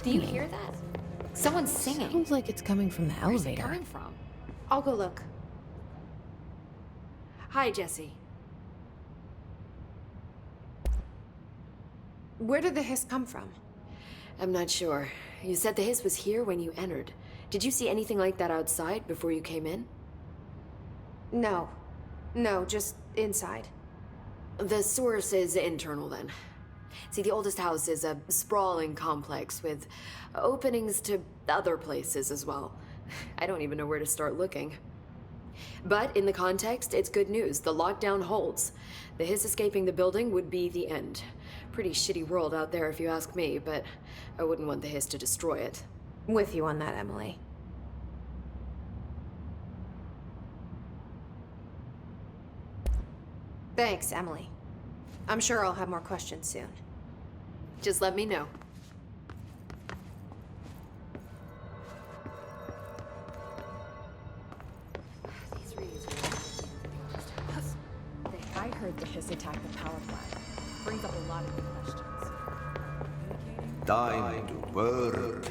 Do you hear that? Someone's singing. Sounds like it's coming from the Where's it elevator. coming from? I'll go look. Hi, Jesse. Where did the hiss come from? I'm not sure. You said the hiss was here when you entered. Did you see anything like that outside before you came in? No. No, just inside. The source is internal, then. See, the oldest house is a sprawling complex with openings to other places as well. I don't even know where to start looking. But in the context, it's good news. The lockdown holds. The hiss escaping the building would be the end. Pretty shitty world out there if you ask me, but I wouldn't want the hiss to destroy it. With you on that, Emily. Thanks, Emily. I'm sure I'll have more questions soon. Just let me know. These readings I heard the hiss attack the power plant. Brings up a lot of new questions. Time to work.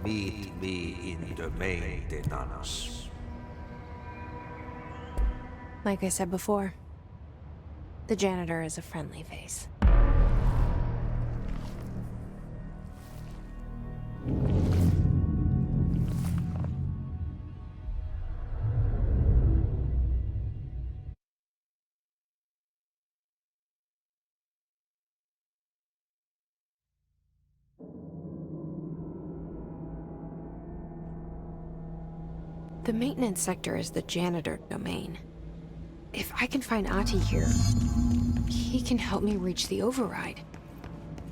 Meet me in the maintenance. Like I said before, the janitor is a friendly face. The maintenance sector is the janitor domain. If I can find Ahti here, he can help me reach the override.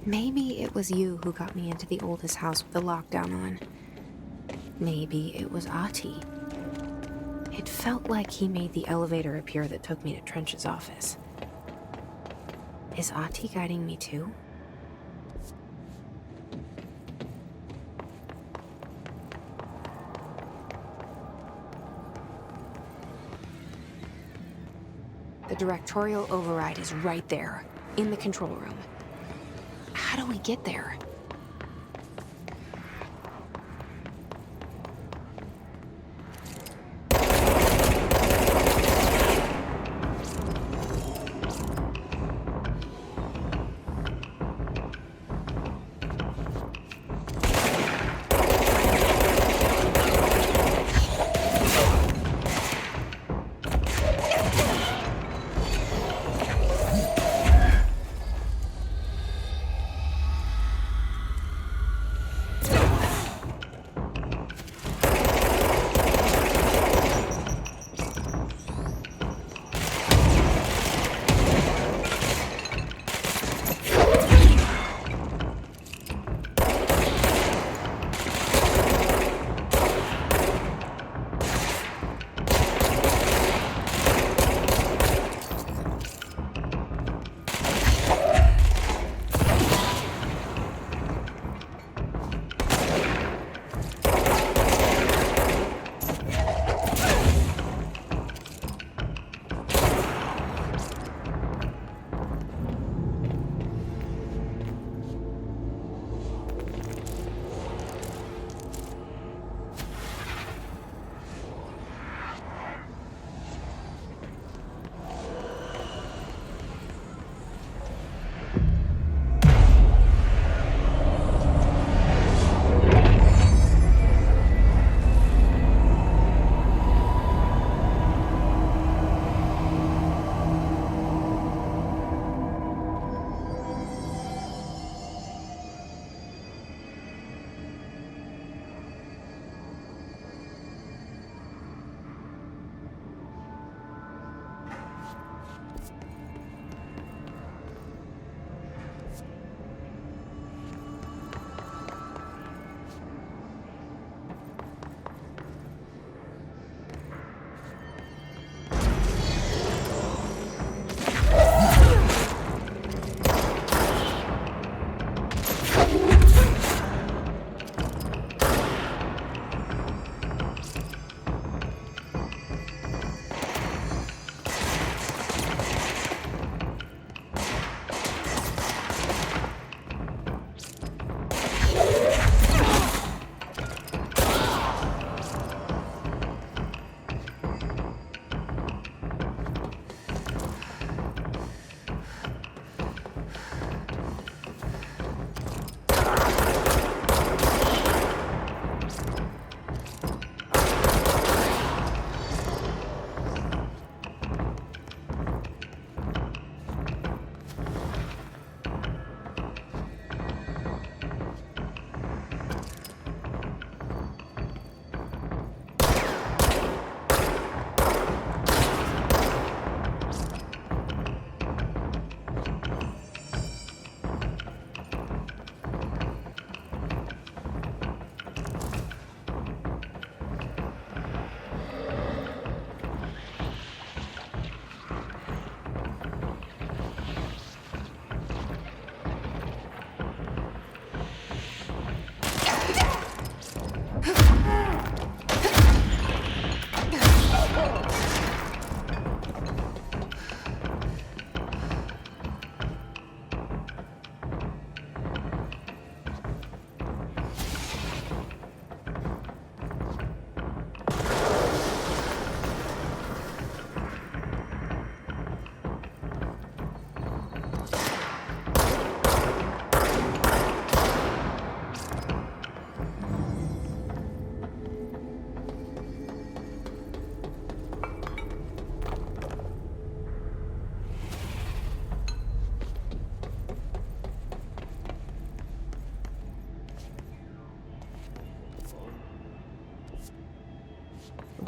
Maybe it was you who got me into the oldest house with the lockdown on. Maybe it was Ahti. It felt like he made the elevator appear that took me to Trench's office. Is Ahti guiding me too? The Directorial override is right there, in the control room. How do we get there?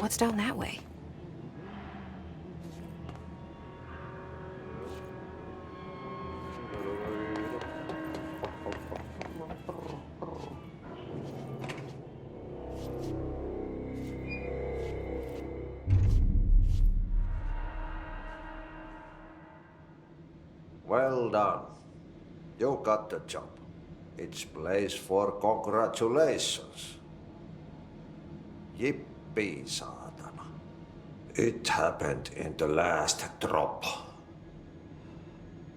What's down that way? Well done. You got the job. It's place for congratulations. Yippee, saatana. It happened in the last drop.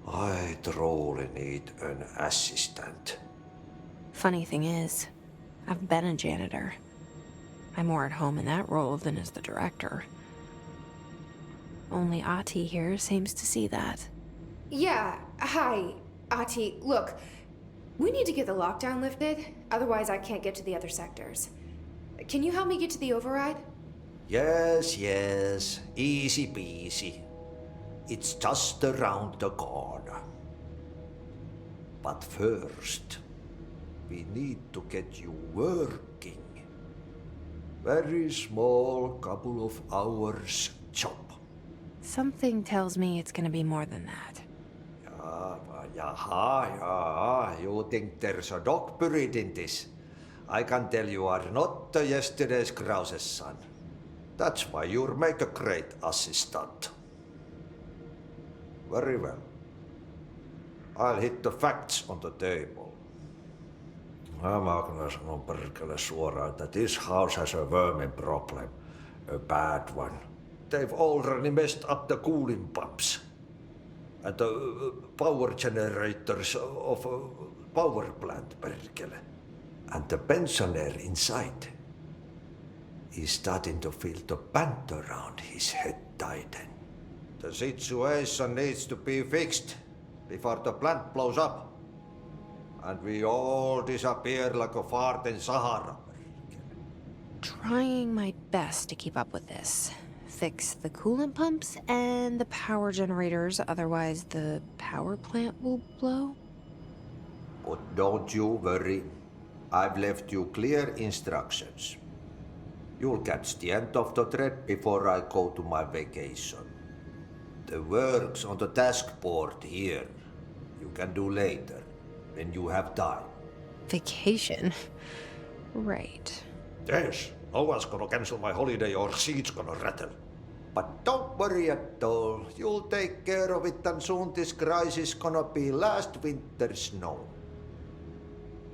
I truly need an assistant. Funny thing is, I've been a janitor. I'm more at home in that role than as the director. Only Ati here seems to see that. Yeah, hi, Ati. Look, we need to get the lockdown lifted, otherwise I can't get to the other sectors. Can you help me get to the override? Yes, easy peasy. It's just around the corner. But first, we need to get you working. Very small, couple of hours job. Something tells me it's gonna be more than that. Yaha, you think there's a dog buried in this? I can tell you are not yesterday's Krause's son. That's why you'll make a great assistant. Very well. I'll hit the facts on the table. Mä kyllä sanon perkele suoraan, että this house has a vermin problem. A bad one. They've already messed up the cooling pumps. And the power generators of a power plant, perkele. And the pensioner inside is starting to feel the band around his head tighten. The situation needs to be fixed before the plant blows up. And we all disappear like a fart in Sahara. Trying my best to keep up with this. Fix the coolant pumps and the power generators, otherwise the power plant will blow. But don't you worry. I've left you clear instructions. You'll catch the end of the thread before I go to my vacation. The work's on the task board here. You can do later, when you have time. Vacation? Right. Yes, no one's gonna cancel my holiday or seat's gonna rattle. But don't worry at all. You'll take care of it and soon this crisis gonna be last winter's snow.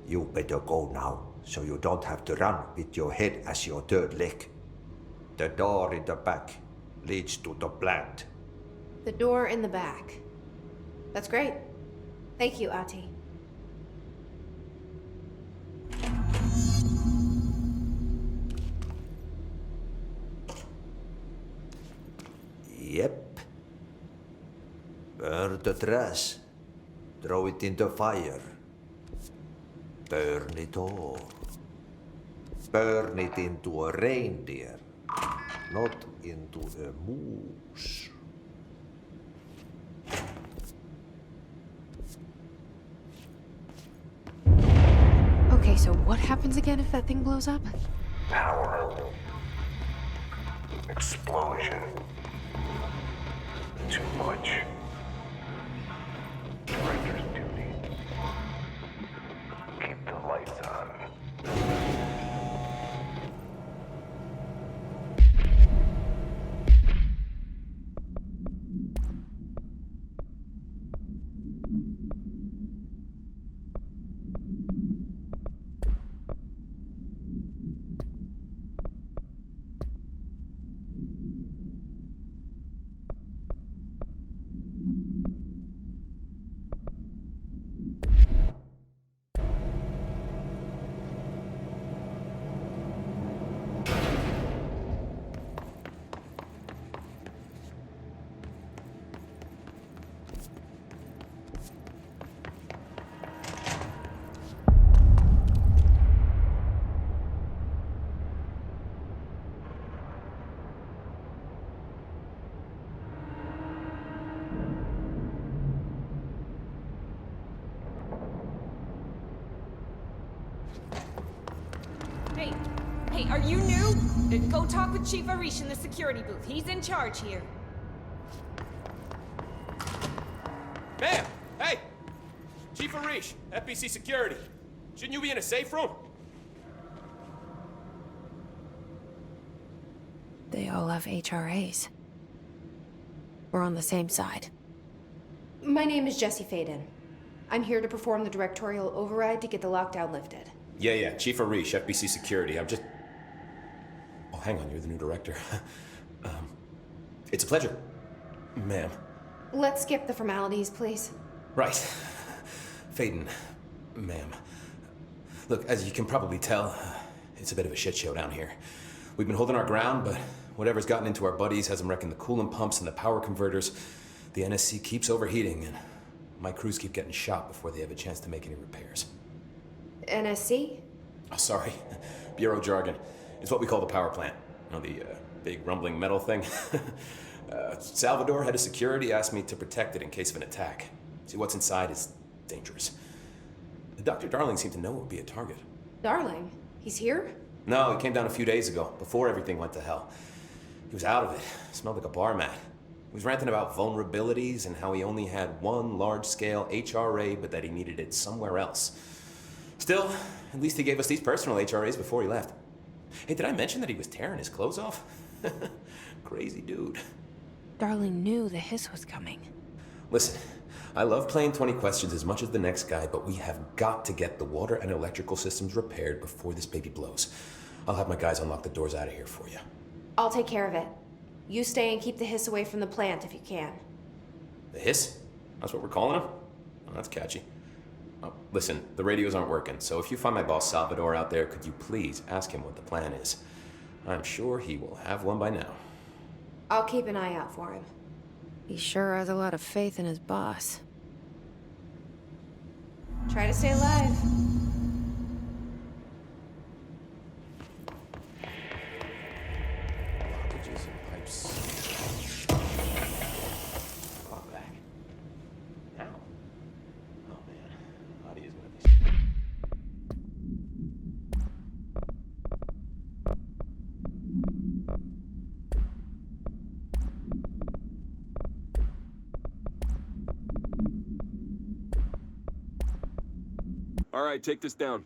You better go now, so you don't have to run with your head as your third leg. The door in the back leads to the plant. The door in the back. That's great. Thank you, Ati. Yep. Burn the trash. Throw it in the fire. Burn it all. Burn it into a reindeer, not into a moose. Okay, so what happens again if that thing blows up? Power. Explosion. Too much. Director's duty. Keep the lights on. Hey, are you new? Go talk with Chief Arish in the security booth. He's in charge here. Ma'am! Hey! Chief Arish, FBC Security. Shouldn't you be in a safe room? They all have HRAs. We're on the same side. My name is Jesse Faden. I'm here to perform the directorial override to get the lockdown lifted. Yeah, Chief Arish, FBC Security. I'm just... Oh, hang on, you're the new director. It's a pleasure, ma'am. Let's skip the formalities, please. Right. Faden, ma'am. Look, as you can probably tell, it's a bit of a shit show down here. We've been holding our ground, but whatever's gotten into our buddies has them wrecking the coolant pumps and the power converters. The NSC keeps overheating, and my crews keep getting shot before they have a chance to make any repairs. NSC? Oh, sorry. Bureau jargon. It's what we call the power plant. You know, the big rumbling metal thing? Salvador, head of security, asked me to protect it in case of an attack. See, what's inside is dangerous. Dr. Darling seemed to know it would be a target. Darling? He's here? No, he came down a few days ago, before everything went to hell. He was out of it. Smelled like a bar mat. He was ranting about vulnerabilities and how he only had one large-scale HRA, but that he needed it somewhere else. Still, at least he gave us these personal HRAs before he left. Hey, did I mention that he was tearing his clothes off? Crazy dude. Darling knew the hiss was coming. Listen, I love playing 20 questions as much as the next guy, but we have got to get the water and electrical systems repaired before this baby blows. I'll have my guys unlock the doors out of here for you. I'll take care of it. You stay and keep the hiss away from the plant if you can. The hiss? That's what we're calling him? Oh, that's catchy. Oh, listen, the radios aren't working, so if you find my boss Salvador out there, could you please ask him what the plan is? I'm sure he will have one by now. I'll keep an eye out for him. He sure has a lot of faith in his boss. Try to stay alive. Blockages and pipes. Block back. Now. Oh man, Audie is gonna be. All right, take this down.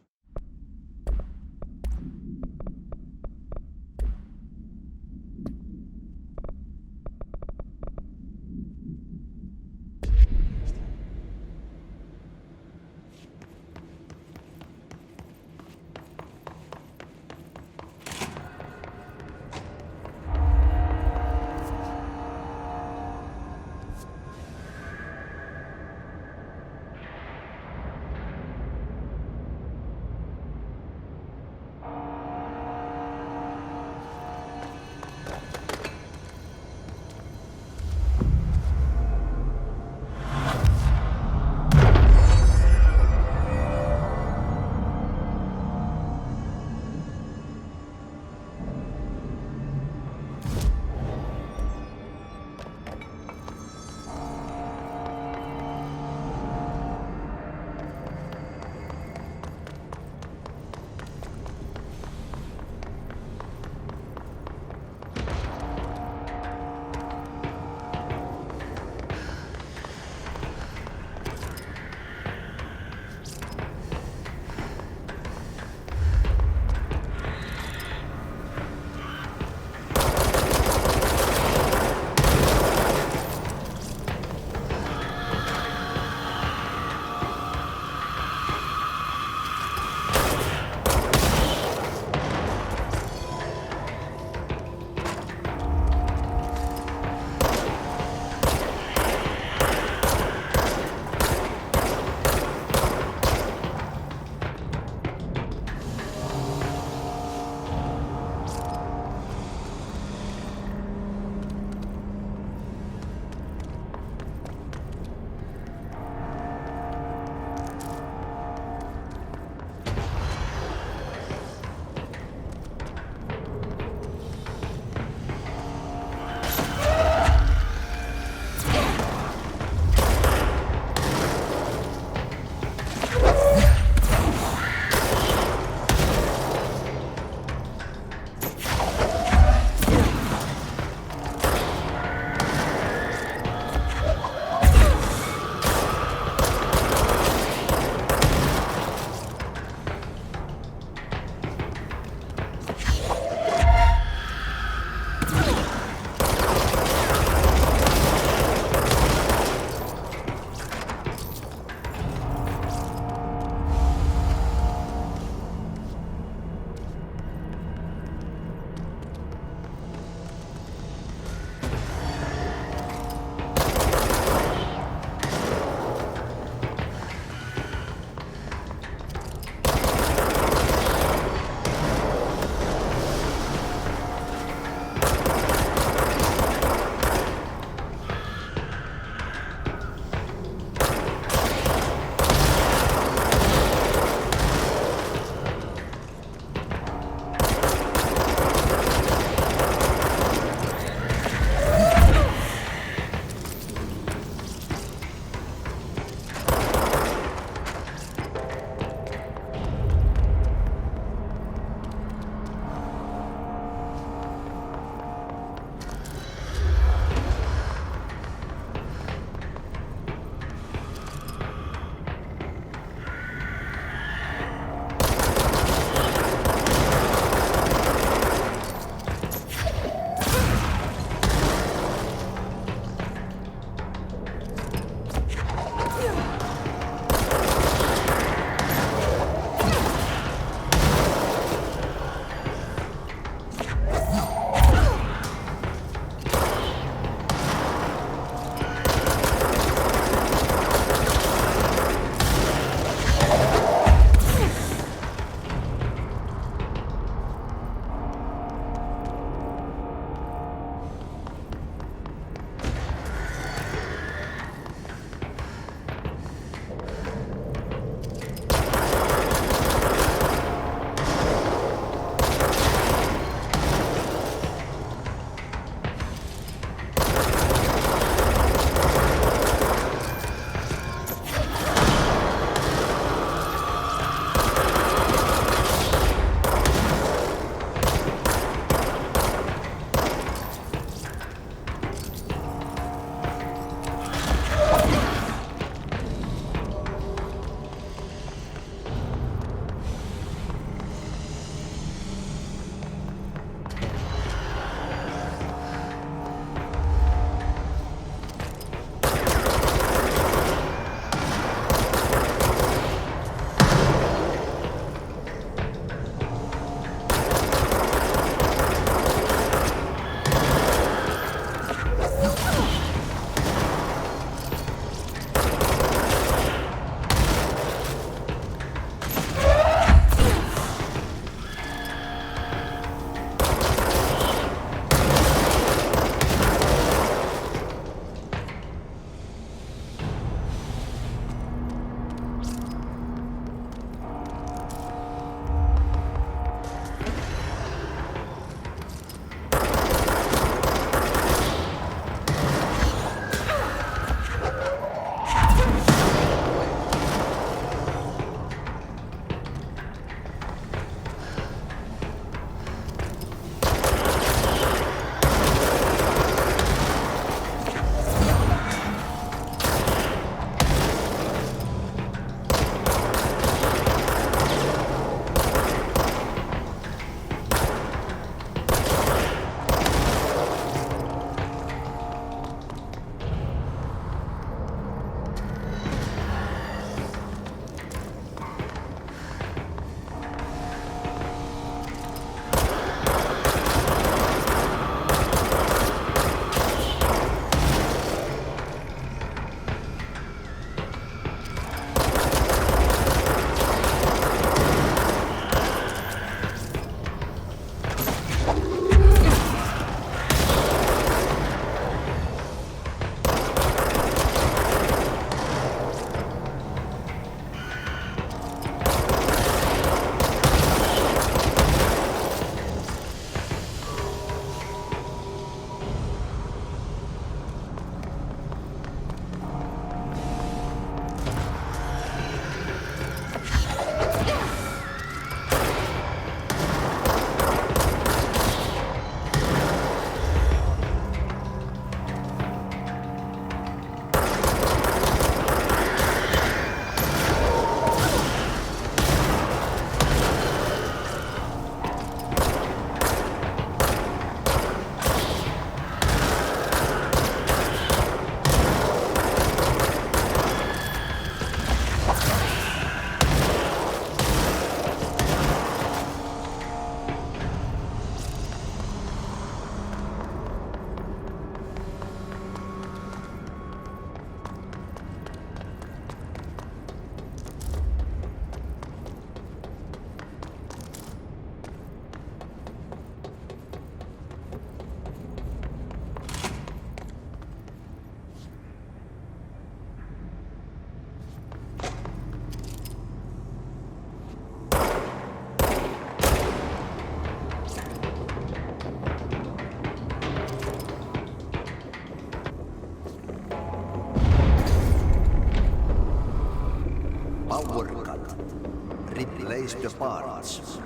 replace the parts.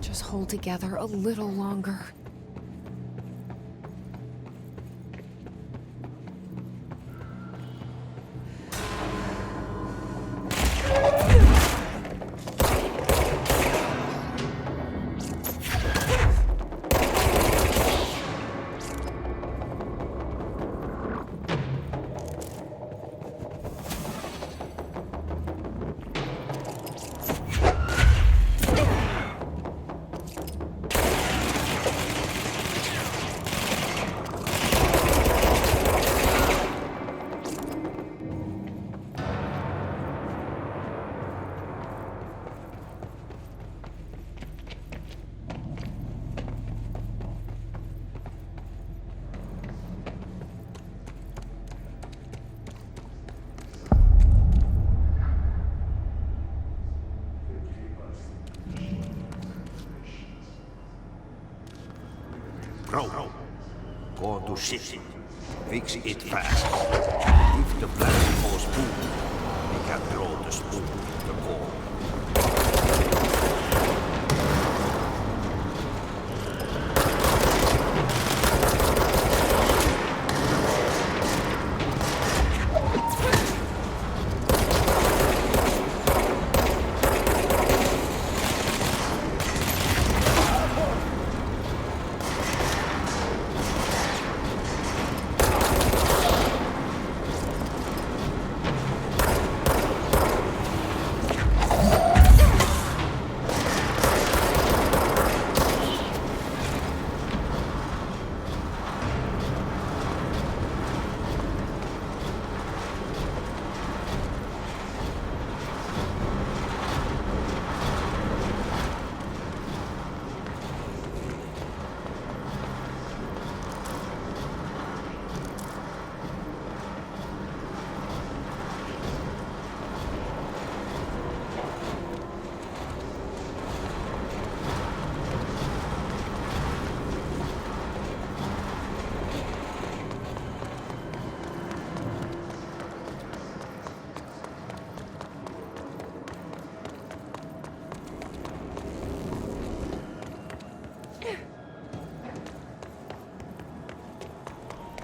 Just hold together a little longer. Bro, go to shit. Fix it fast. If the plant goes boom, we can throw the spoon in the core.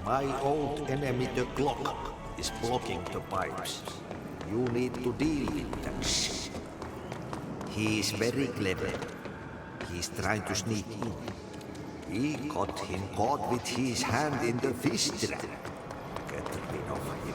My old enemy, the clock, is blocking the pipes. you need to deal with that shit. He is very clever. He's trying to sneak in. We got him caught with his hand in the fish trap. Get rid of him.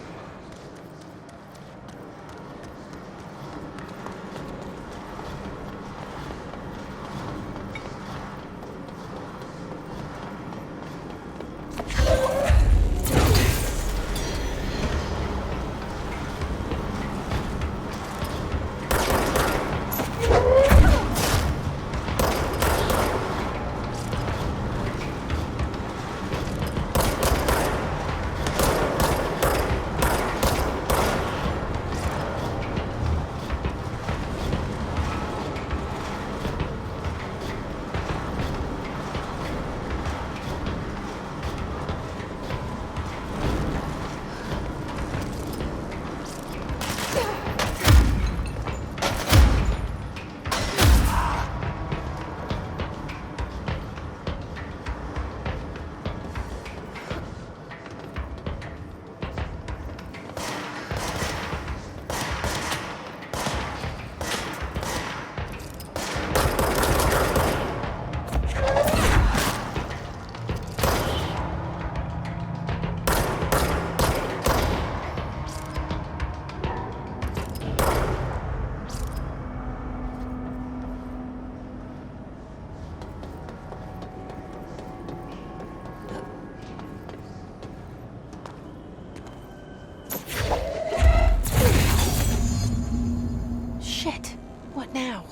Shit. What now?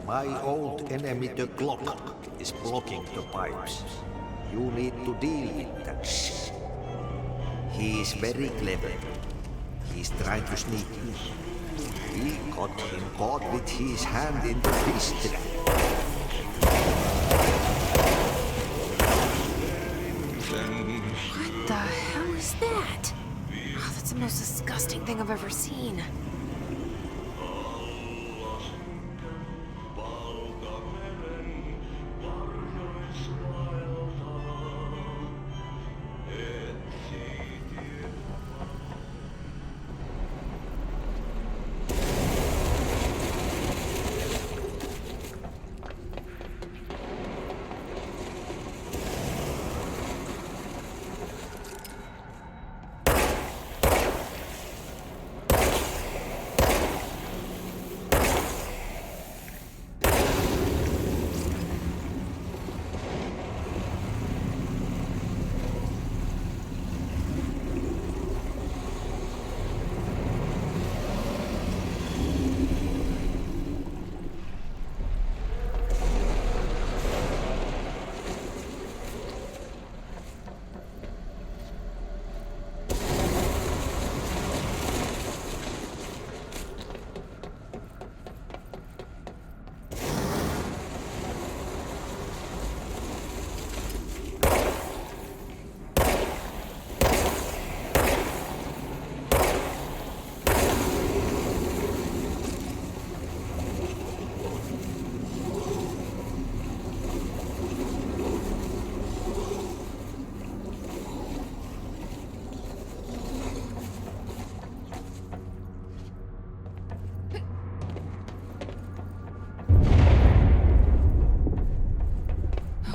My old enemy, the clock, is blocking the pipes. You need to deal with that shit. He is very clever. He's trying to sneak in. We got him caught with his hand in the fish trap. What the hell is that? Oh, that's the most disgusting thing I've ever seen.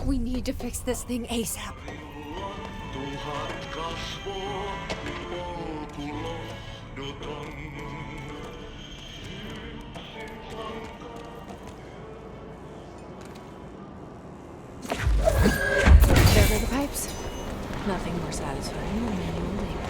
We need to fix this thing ASAP. There go the pipes. Nothing more satisfying than manual labor.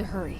hurry.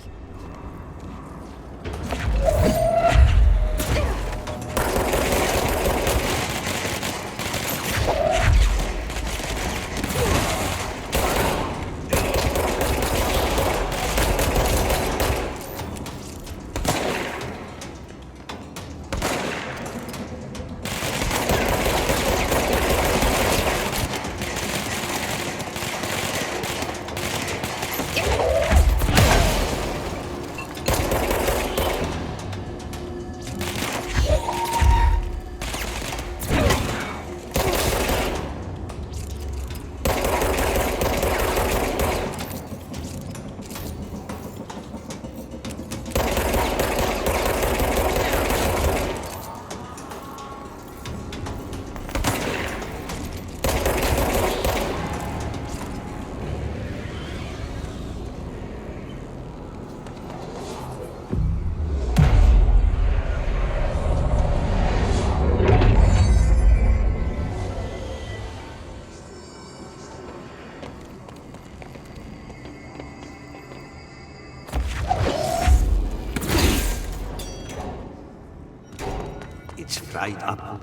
It's fried up.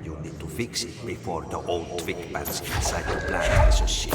You need to fix it before the old twig bats inside the plant has a shit.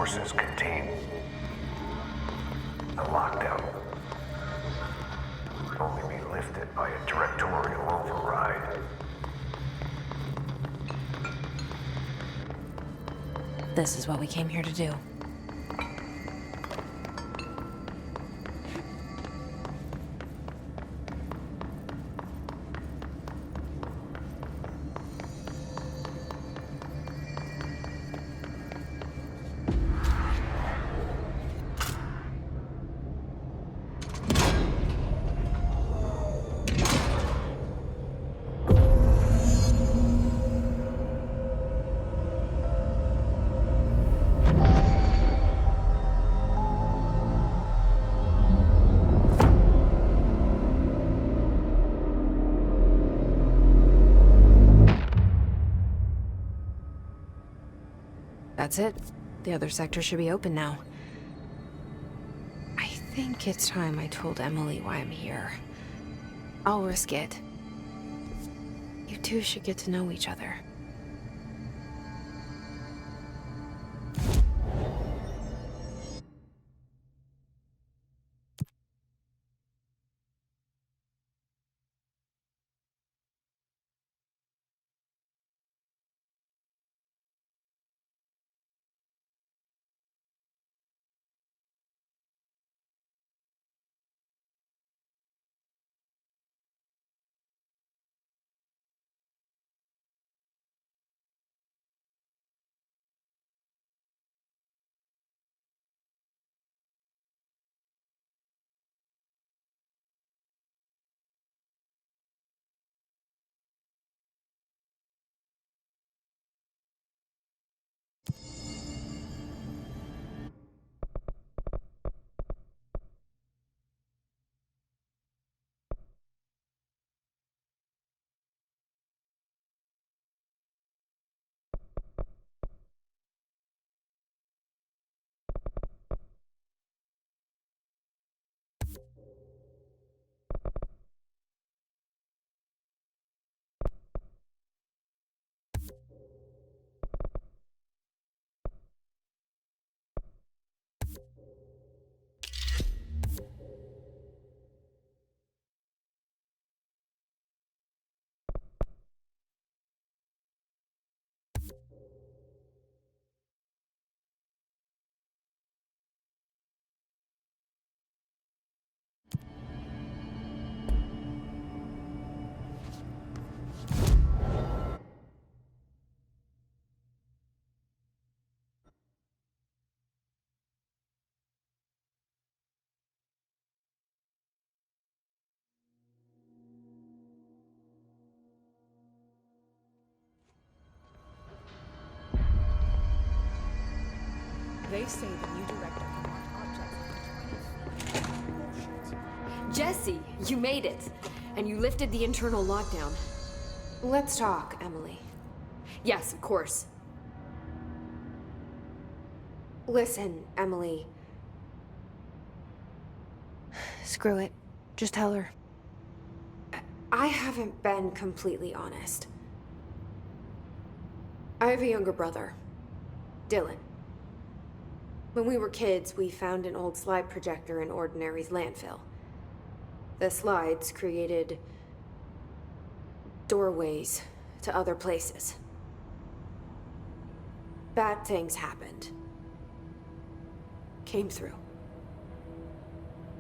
sources contain a lockdown. Can only be lifted by a directorial override. This is what we came here to do. That's it. The other sector should be open now. I think it's time I told Emily why I'm here. I'll risk it. You two should get to know each other. They say the new director can launch objects up to 20 feet. Jesse, you made it. And you lifted the internal lockdown. Let's talk, Emily. Yes, of course. Listen, Emily. Screw it. Just tell her. I haven't been completely honest. I have a younger brother, Dylan. When we were kids, we found an old slide projector in Ordinary's landfill. The slides created doorways to other places. Bad things happened. Came through.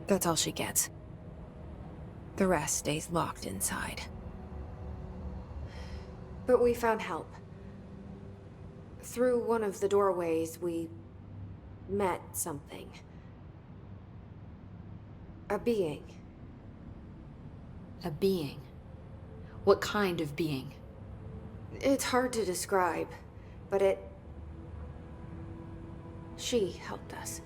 That's all she gets. The rest stays locked inside. But we found help. Through one of the doorways, we met something. A being. A being. What kind of being? It's hard to describe, but she helped us.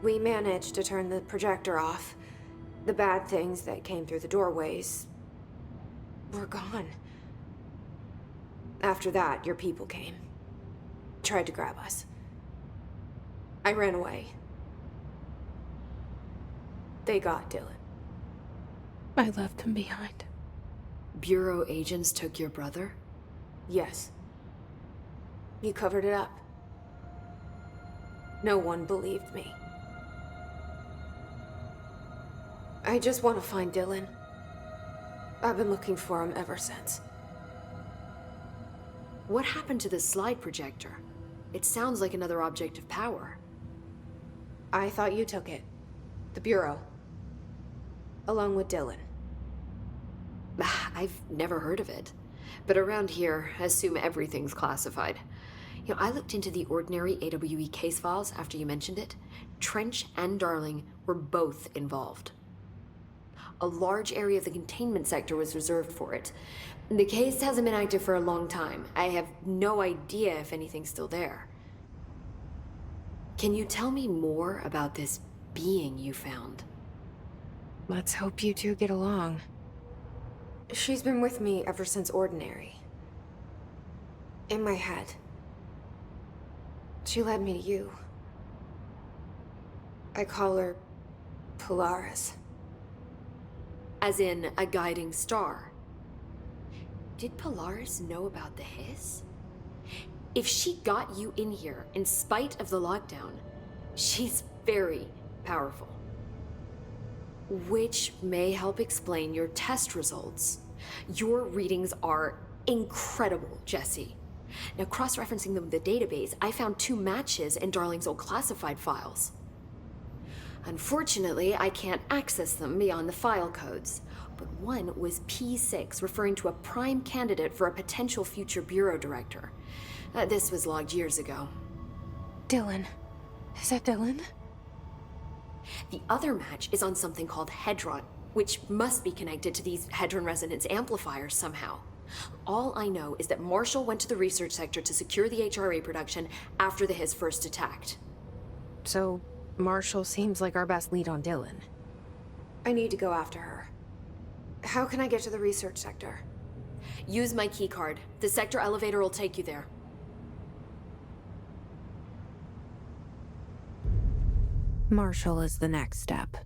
We managed to turn the projector off. The bad things that came through the doorways were gone. After that, your people came. Tried to grab us. I ran away. They got Dylan. I left him behind. Bureau agents took your brother? Yes. You covered it up. No one believed me. I just want to find Dylan. I've been looking for him ever since. What happened to the slide projector? It sounds like another object of power. I thought you took it. The Bureau. Along with Dylan. I've never heard of it. But around here, I assume everything's classified. You know, I looked into the ordinary AWE case files after you mentioned it. Trench and Darling were both involved. A large area of the containment sector was reserved for it. The case hasn't been active for a long time. I have no idea if anything's still there. Can you tell me more about this being you found? Let's hope you two get along. She's been with me ever since Ordinary. In my head. She led me to you. I call her Polaris. As in a guiding star. Did Polaris know about the hiss? If she got you in here in spite of the lockdown, she's very powerful. Which may help explain your test results. Your readings are incredible, Jesse. Now, cross-referencing them with the database, I found 2 matches in Darling's old classified files. Unfortunately, I can't access them beyond the file codes, but one was P6, referring to a prime candidate for a potential future bureau director. This was logged years ago. Dylan. Is that Dylan? The other match is on something called Hedron, which must be connected to these Hedron resonance amplifiers somehow. All I know is that Marshall went to the research sector to secure the HRA production after the Hiss first attacked. So, Marshall seems like our best lead on Dylan. I need to go after her. How can I get to the research sector? Use my keycard. The sector elevator will take you there. Marshall is the next step.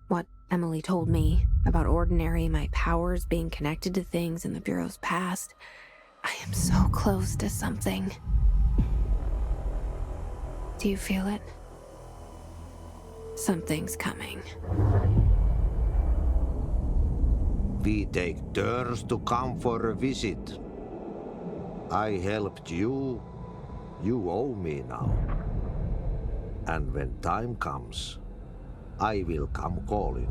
What Emily told me about Ordinary, my powers being connected to things in the Bureau's past, I am so close to something. Do you feel it? Something's coming. We take turns to come for a visit. I helped you. You owe me now. And when time comes, I will come calling.